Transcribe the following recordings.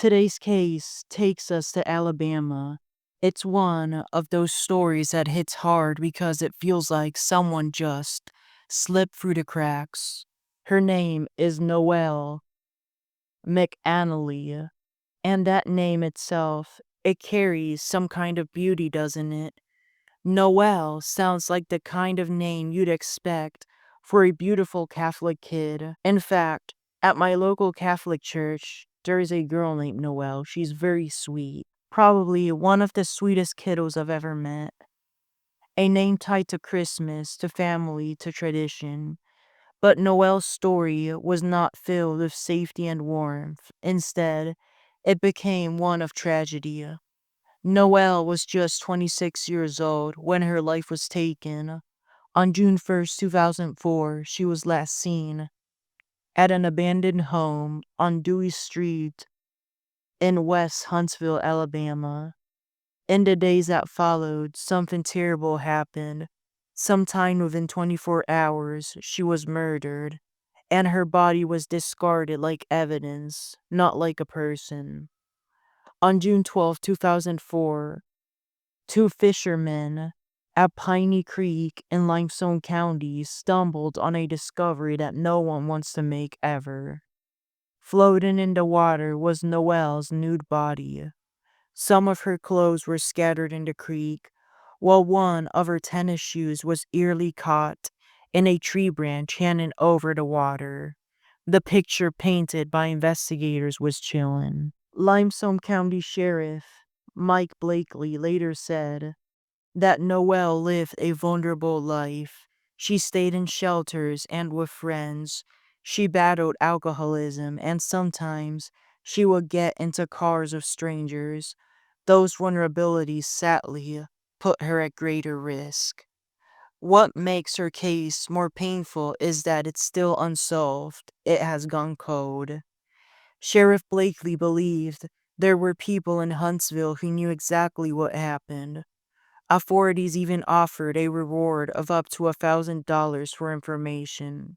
Today's case takes us to Alabama. It's one of those stories that hits hard because it feels like someone just slipped through the cracks. Her name is Noelle McAnally, and that name itself, it carries some kind of beauty, doesn't it? Noelle sounds like the kind of name you'd expect for a beautiful Catholic kid. In fact, at my local Catholic church, there is a girl named Noelle. She's very sweet. Probably one of the sweetest kiddos I've ever met. A name tied to Christmas, to family, to tradition. But Noelle's story was not filled with safety and warmth. Instead, it became one of tragedy. Noelle was just 26 years old when her life was taken. On June 1st, 2004, she was last seen at an abandoned home on Dewey Street in West Huntsville, Alabama. In the days that followed, something terrible happened. Sometime within 24 hours, she was murdered, and her body was discarded like evidence, not like a person. On June 12th, 2004, two fishermen at Piney Creek in Limestone County stumbled on a discovery that no one wants to make ever. Floating in the water was Noelle's nude body. Some of her clothes were scattered in the creek, while one of her tennis shoes was eerily caught in a tree branch hanging over the water. The picture painted by investigators was chilling. Limestone County Sheriff Mike Blakely later said that Noelle lived a vulnerable life. She stayed in shelters and with friends. She battled alcoholism, and sometimes she would get into cars with strangers. Those vulnerabilities sadly put her at greater risk. What makes her case more painful is that it's still unsolved. It has gone cold. Sheriff Blakely believed there were people in Huntsville who knew exactly what happened. Authorities even offered a reward of up to $1,000 for information.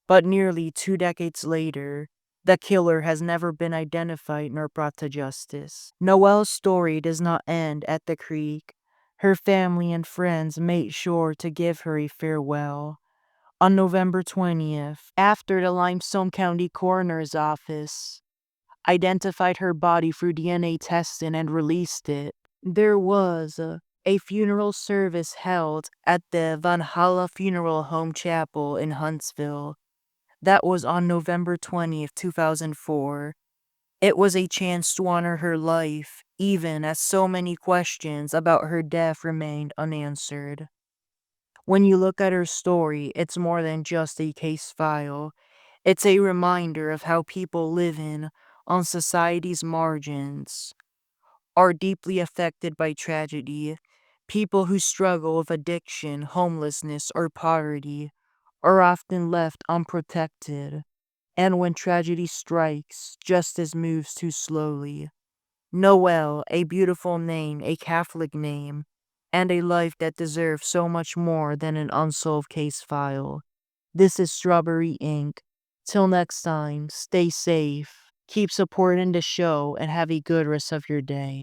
But nearly 2 decades later, the killer has never been identified nor brought to justice. Noelle's story does not end at the creek. Her family and friends made sure to give her a farewell. On November 20th, after the Limestone County Coroner's Office identified her body through DNA testing and released it, there was a funeral service held at the Valhalla Funeral Home Chapel in Huntsville. That was on November 20th, 2004. It was a chance to honor her life, even as so many questions about her death remained unanswered. When you look at her story, it's more than just a case file. It's a reminder of how people living on society's margins are deeply affected by tragedy. People who struggle with addiction, homelessness, or poverty are often left unprotected. And when tragedy strikes, justice moves too slowly. Noelle, a beautiful name, a Catholic name, and a life that deserves so much more than an unsolved case file. This is Strawberry Ink. Till next time, stay safe, keep supporting the show, and have a good rest of your day.